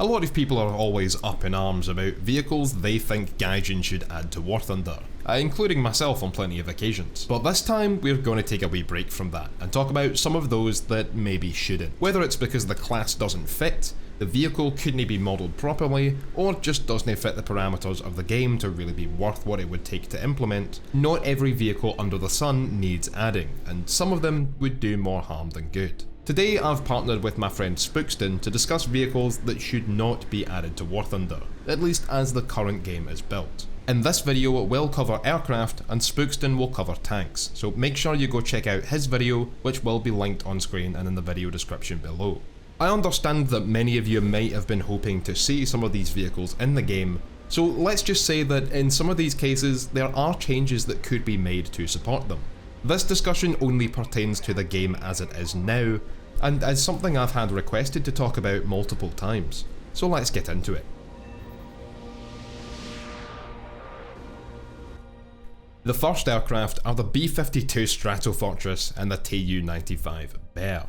A lot of people are always up in arms about vehicles they think Gaijin should add to War Thunder, including myself on plenty of occasions. But this time we're going to take a wee break from that and talk about some of those that maybe shouldn't. Whether it's because the class doesn't fit, the vehicle couldn't be modelled properly, or just doesn't fit the parameters of the game to really be worth what it would take to implement, not every vehicle under the sun needs adding, and some of them would do more harm than good. Today I've partnered with my friend Spookston to discuss vehicles that should not be added to War Thunder, at least as the current game is built. In this video we'll cover aircraft and Spookston will cover tanks, so make sure you go check out his video, which will be linked on screen and in the video description below. I understand that many of you might have been hoping to see some of these vehicles in the game, so let's just say that in some of these cases there are changes that could be made to support them. This discussion only pertains to the game as it is now, and is something I've had requested to talk about multiple times, so let's get into it. The first aircraft are the B-52 Stratofortress and the Tu-95 Bear.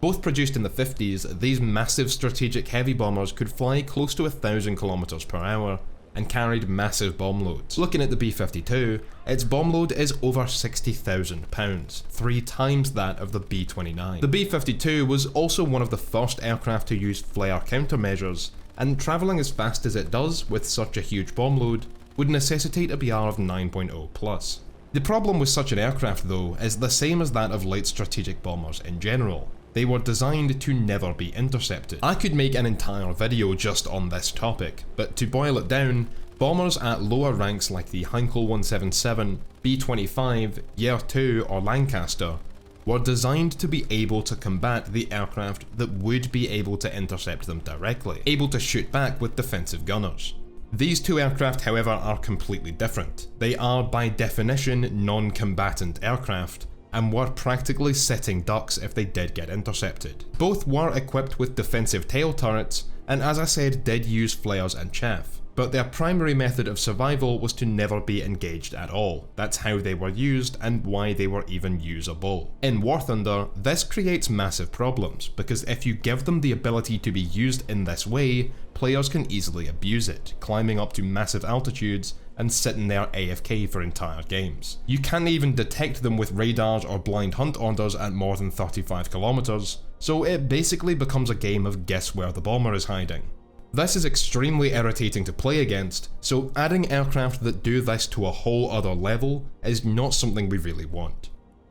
Both produced in the 50s, these massive strategic heavy bombers could fly close to 1,000 km per hour and carried massive bomb loads. Looking at the B-52, its bomb load is over 60,000 pounds, 3 times that of the B-29. The B-52 was also one of the first aircraft to use flare countermeasures, and travelling as fast as it does with such a huge bomb load would necessitate a BR of 9.0+. The problem with such an aircraft though is the same as that of light strategic bombers in general. They were designed to never be intercepted. I could make an entire video just on this topic, but to boil it down, bombers at lower ranks like the Heinkel 177, B-25, Year 2 or Lancaster were designed to be able to combat the aircraft that would be able to intercept them directly, able to shoot back with defensive gunners. These two aircraft, however, are completely different. They are by definition non-combatant aircraft, and were practically sitting ducks if they did get intercepted. Both were equipped with defensive tail turrets, and as I said did use flares and chaff, but their primary method of survival was to never be engaged at all. That's how they were used and why they were even usable. In War Thunder, this creates massive problems, because if you give them the ability to be used in this way, players can easily abuse it, climbing up to massive altitudes and sitting there AFK for entire games. You can't even detect them with radars or blind hunt orders at more than 35 km, so it basically becomes a game of guess where the bomber is hiding. This is extremely irritating to play against, so adding aircraft that do this to a whole other level is not something we really want.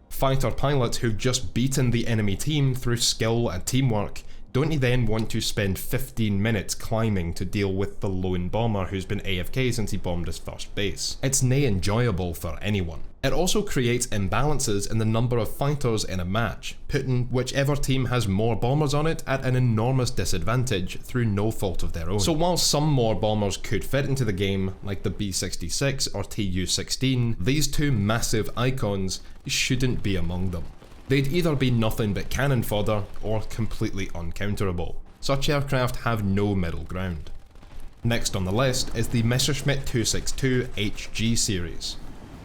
Fighter pilots who've just beaten the enemy team through skill and teamwork don't then want to spend 15 minutes climbing to deal with the lone bomber who's been AFK since he bombed his first base. It's nae enjoyable for anyone. It also creates imbalances in the number of fighters in a match, putting whichever team has more bombers on it at an enormous disadvantage through no fault of their own. So while some more bombers could fit into the game, like the B-66 or Tu-16, these two massive icons shouldn't be among them. They'd either be nothing but cannon fodder or completely uncounterable. Such aircraft have no middle ground. Next on the list is the Messerschmitt 262 HG series.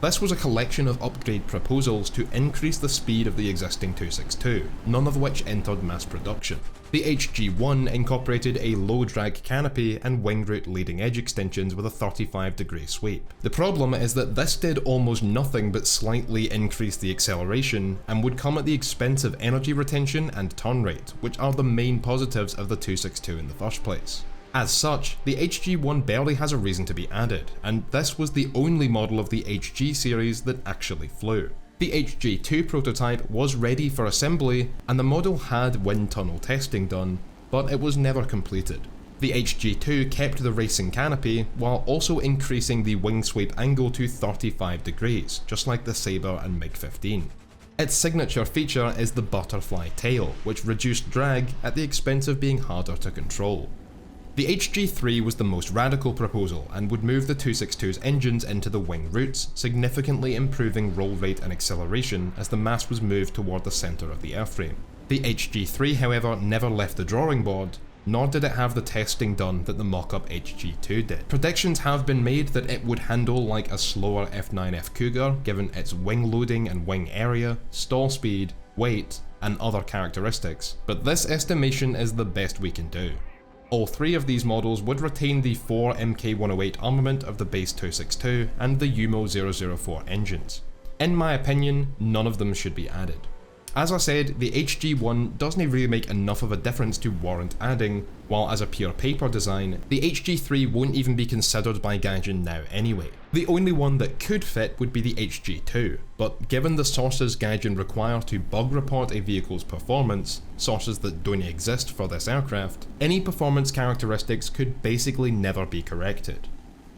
This was a collection of upgrade proposals to increase the speed of the existing 262, none of which entered mass production. The HG1 incorporated a low drag canopy and wing root leading edge extensions with a 35-degree sweep. The problem is that this did almost nothing but slightly increase the acceleration and would come at the expense of energy retention and turn rate, which are the main positives of the 262 in the first place. As such, the HG1 barely has a reason to be added, and this was the only model of the HG series that actually flew. The HG2 prototype was ready for assembly, and the model had wind tunnel testing done, but it was never completed. The HG2 kept the racing canopy, while also increasing the wing sweep angle to 35 degrees, just like the Sabre and MiG-15. Its signature feature is the butterfly tail, which reduced drag at the expense of being harder to control. The HG3 was the most radical proposal and would move the 262's engines into the wing roots, significantly improving roll rate and acceleration as the mass was moved toward the centre of the airframe. The HG3 however never left the drawing board, nor did it have the testing done that the mock-up HG2 did. Predictions have been made that it would handle like a slower F9F Cougar given its wing loading and wing area, stall speed, weight, and other characteristics, but this estimation is the best we can do. All three of these models would retain the 4 Mk108 armament of the base 262 and the UMO 004 engines. In my opinion, none of them should be added. As I said, the HG1 doesn't really make enough of a difference to warrant adding, while as a pure paper design, the HG3 won't even be considered by Gaijin now anyway. The only one that could fit would be the HG2, but given the sources Gaijin require to bug report a vehicle's performance, sources that don't exist for this aircraft, any performance characteristics could basically never be corrected.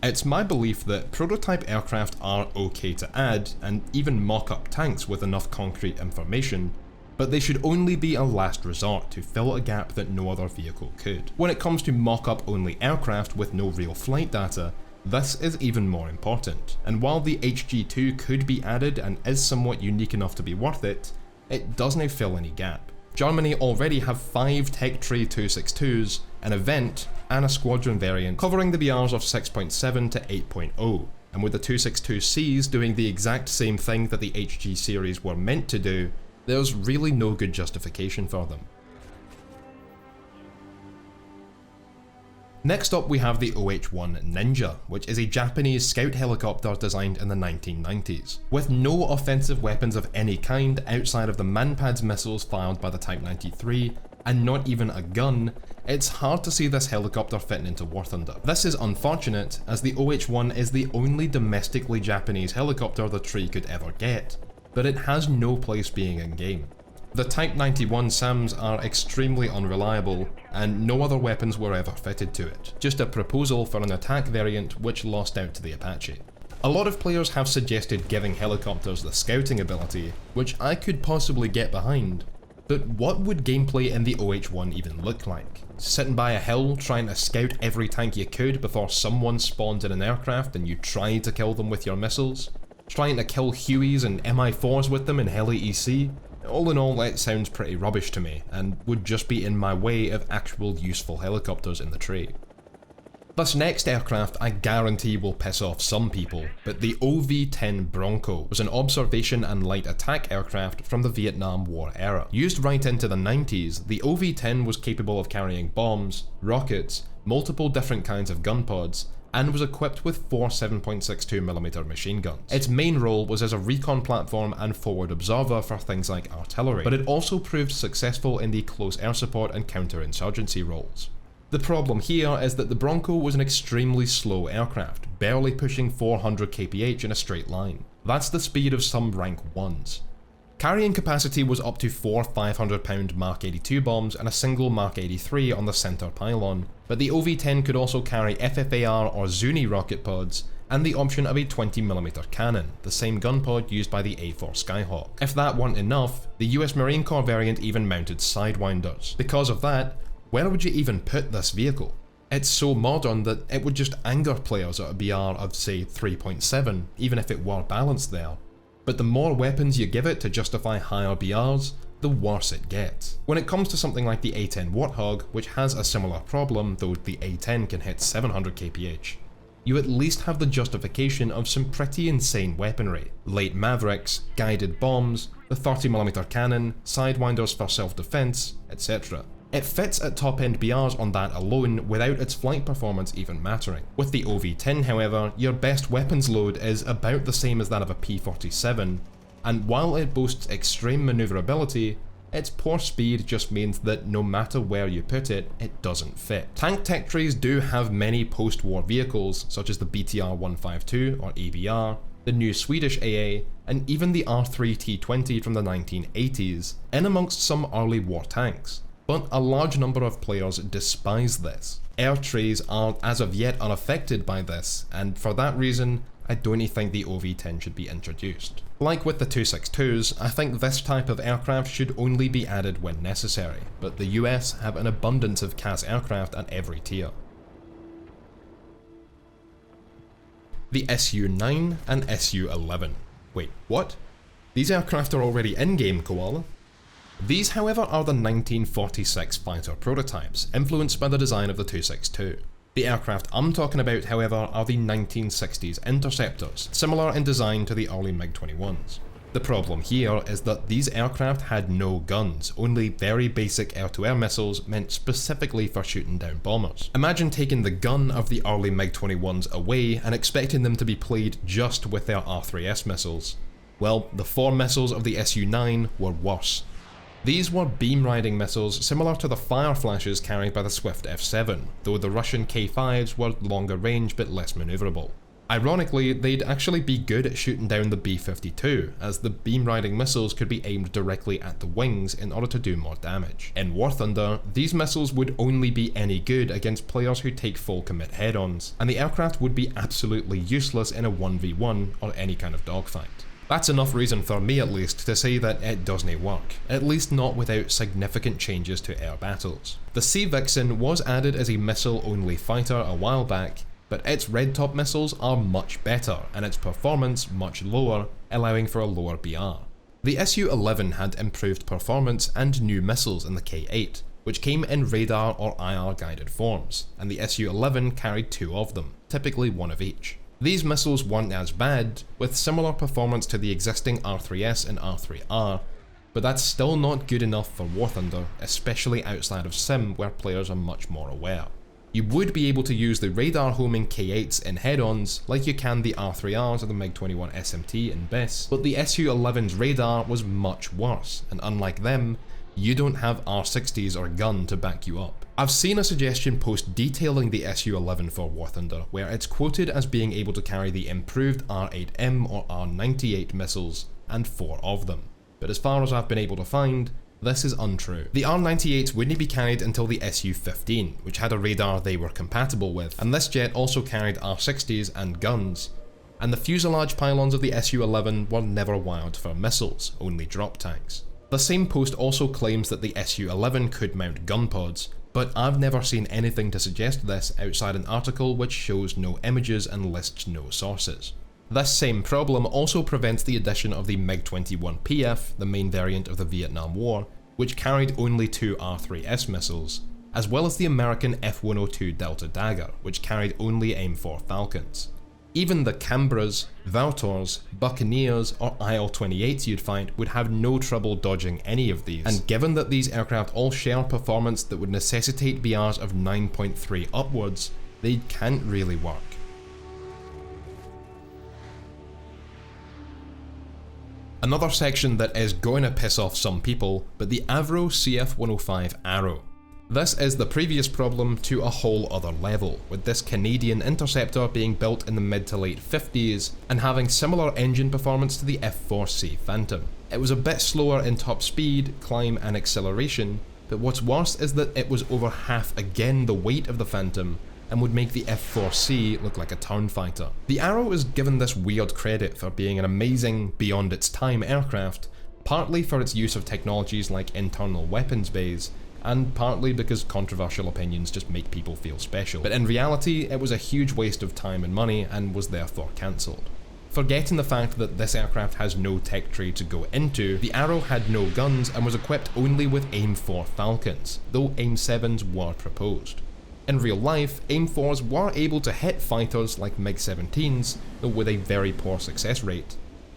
It's my belief that prototype aircraft are okay to add, and even mock-up tanks with enough concrete information, but they should only be a last resort to fill a gap that no other vehicle could. When it comes to mock-up only aircraft with no real flight data, this is even more important, and while the HG2 could be added and is somewhat unique enough to be worth it, it doesn't fill any gap. Germany already have 5 Tech Tree 262s, an event, and a squadron variant covering the BRs of 6.7 to 8.0, and with the 262Cs doing the exact same thing that the HG series were meant to do, there's really no good justification for them. Next up we have the OH-1 Ninja, which is a Japanese scout helicopter designed in the 1990s. With no offensive weapons of any kind outside of the Manpads missiles fired by the Type 93, and not even a gun, it's hard to see this helicopter fitting into War Thunder. This is unfortunate, as the OH-1 is the only domestically Japanese helicopter the tree could ever get, but it has no place being in game. The Type 91 SAMs are extremely unreliable, and no other weapons were ever fitted to it, just a proposal for an attack variant which lost out to the Apache. A lot of players have suggested giving helicopters the scouting ability, which I could possibly get behind, but what would gameplay in the OH-1 even look like? Sitting by a hill trying to scout every tank you could before someone spawned in an aircraft and you tried to kill them with your missiles? Trying to kill Hueys and Mi-4s with them in Heli EC? All in all, it sounds pretty rubbish to me, and would just be in my way of actual useful helicopters in the tree. This next aircraft I guarantee will piss off some people, but the OV-10 Bronco was an observation and light attack aircraft from the Vietnam War era. Used right into the 90s, the OV-10 was capable of carrying bombs, rockets, multiple different kinds of gun pods, and was equipped with 4 7.62mm machine guns. Its main role was as a recon platform and forward observer for things like artillery, but it also proved successful in the close air support and counterinsurgency roles. The problem here is that the Bronco was an extremely slow aircraft, barely pushing 400 kph in a straight line. That's the speed of some rank 1s. Carrying capacity was up to 4 500-pound Mark 82 bombs and a single Mark 83 on the centre pylon, but the OV-10 could also carry FFAR or Zuni rocket pods, and the option of a 20mm cannon, the same gun pod used by the A4 Skyhawk. If that weren't enough, the US Marine Corps variant even mounted sidewinders. Because of that, where would you even put this vehicle? It's so modern that it would just anger players at a BR of say 3.7, even if it were balanced there. But the more weapons you give it to justify higher BRs, the worse it gets. When it comes to something like the A10 Warthog, which has a similar problem, though the A10 can hit 700 kph, you at least have the justification of some pretty insane weaponry. Late Mavericks, guided bombs, the 30mm cannon, sidewinders for self-defense, etc. It fits at top-end BRs on that alone without its flight performance even mattering. With the OV-10 however, your best weapons load is about the same as that of a P-47, and while it boasts extreme manoeuvrability, its poor speed just means that no matter where you put it, it doesn't fit. Tank tech trees do have many post-war vehicles, such as the BTR-152 or ABR, the new Swedish AA, and even the R3T20 from the 1980s, in amongst some early war tanks. But a large number of players despise this. Air trees are as of yet unaffected by this, and for that reason, I don't think the OV-10 should be introduced. Like with the 262s, I think this type of aircraft should only be added when necessary, but the US have an abundance of CAS aircraft at every tier. The Su-9 and Su-11. Wait, what? These aircraft are already in-game, Koala? These, however, are the 1946 fighter prototypes, influenced by the design of the 262. The aircraft I'm talking about, however, are the 1960s Interceptors, similar in design to the early MiG-21s. The problem here is that these aircraft had no guns, only very basic air-to-air missiles meant specifically for shooting down bombers. Imagine taking the gun of the early MiG-21s away and expecting them to be played just with their R3S missiles. Well, the 4 missiles of the Su-9 were worse. These were beam-riding missiles similar to the fire flashes carried by the Swift F-7, though the Russian K-5s were longer range but less manoeuvrable. Ironically, they'd actually be good at shooting down the B-52, as the beam-riding missiles could be aimed directly at the wings in order to do more damage. In War Thunder, these missiles would only be any good against players who take full commit head-ons, and the aircraft would be absolutely useless in a 1v1 or any kind of dogfight. That's enough reason for me at least to say that it doesn't work, at least not without significant changes to air battles. The Sea Vixen was added as a missile-only fighter a while back, but its red top missiles are much better and its performance much lower, allowing for a lower BR. The Su-11 had improved performance and new missiles in the K-8, which came in radar or IR guided forms, and the Su-11 carried 2 of them, typically 1 of each. These missiles weren't as bad, with similar performance to the existing R3S and R3R, but that's still not good enough for War Thunder, especially outside of Sim where players are much more aware. You would be able to use the radar homing K8s in head-ons like you can the R3Rs or the MiG-21 SMT in BIS, but the Su-11's radar was much worse, and unlike them, you don't have R60s or a gun to back you up. I've seen a suggestion post detailing the Su-11 for War Thunder, where it's quoted as being able to carry the improved R8M or R98 missiles, and 4 of them. But as far as I've been able to find, this is untrue. The R98s wouldn't be carried until the Su-15, which had a radar they were compatible with, and this jet also carried R60s and guns. And the fuselage pylons of the Su-11 were never wired for missiles, only drop tanks. The same post also claims that the Su-11 could mount gun pods, but I've never seen anything to suggest this outside an article which shows no images and lists no sources. This same problem also prevents the addition of the MiG-21 PF, the main variant of the Vietnam War, which carried only 2 R3S missiles, as well as the American F-102 Delta Dagger, which carried only AIM-4 Falcons. Even the Cambras, Valtors, Buccaneers, or IL-28s you'd find would have no trouble dodging any of these, and given that these aircraft all share performance that would necessitate BRs of 9.3 upwards, they can't really work. Another section that is going to piss off some people, but the Avro CF-105 Arrow. This is the previous problem to a whole other level, with this Canadian Interceptor being built in the mid to late 50s and having similar engine performance to the F4C Phantom. It was a bit slower in top speed, climb and acceleration, but what's worse is that it was over half again the weight of the Phantom and would make the F4C look like a town fighter. The Arrow is given this weird credit for being an amazing, beyond its time aircraft, partly for its use of technologies like internal weapons bays, and partly because controversial opinions just make people feel special. But in reality, it was a huge waste of time and money and was therefore cancelled. Forgetting the fact that this aircraft has no tech tree to go into, the Arrow had no guns and was equipped only with AIM-4 Falcons, though AIM-7s were proposed. In real life, AIM-4s were able to hit fighters like MiG-17s, though with a very poor success rate.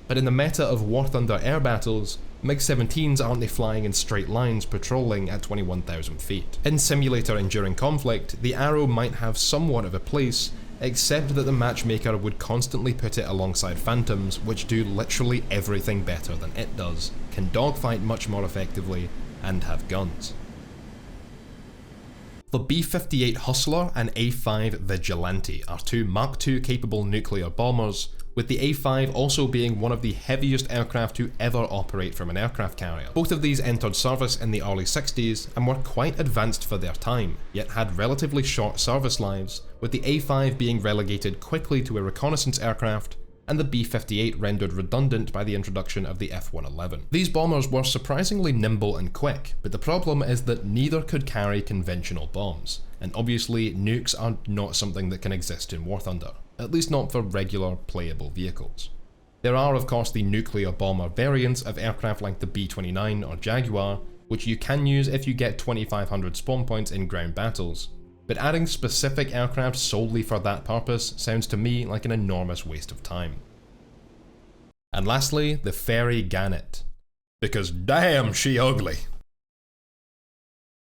But in the meta of War Thunder air battles, MiG-17s aren't they flying in straight lines patrolling at 21,000 feet. In simulator enduring conflict, the Arrow might have somewhat of a place, except that the matchmaker would constantly put it alongside Phantoms, which do literally everything better than it does, can dogfight much more effectively, and have guns. The B-58 Hustler and A-5 Vigilante are 2 Mark II capable nuclear bombers, with the A-5 also being one of the heaviest aircraft to ever operate from an aircraft carrier. Both of these entered service in the early 60s and were quite advanced for their time, yet had relatively short service lives, with the A-5 being relegated quickly to a reconnaissance aircraft, and the B-58 rendered redundant by the introduction of the F-111. These bombers were surprisingly nimble and quick, but the problem is that neither could carry conventional bombs, and obviously nukes are not something that can exist in War Thunder, at least not for regular playable vehicles. There are of course the nuclear bomber variants of aircraft like the B-29 or Jaguar, which you can use if you get 2,500 spawn points in ground battles, but adding specific aircraft solely for that purpose sounds to me like an enormous waste of time. And lastly, the Fairey Gannet. Because damn, she ugly.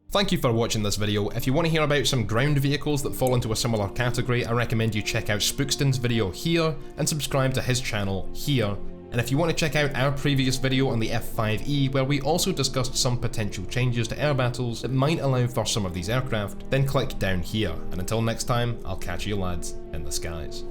Thank you for watching this video. If you want to hear about some ground vehicles that fall into a similar category, I recommend you check out Spookston's video here and subscribe to his channel here. And if you want to check out our previous video on the F5E, where we also discussed some potential changes to air battles that might allow for some of these aircraft, then click down here. And until next time, I'll catch you lads in the skies.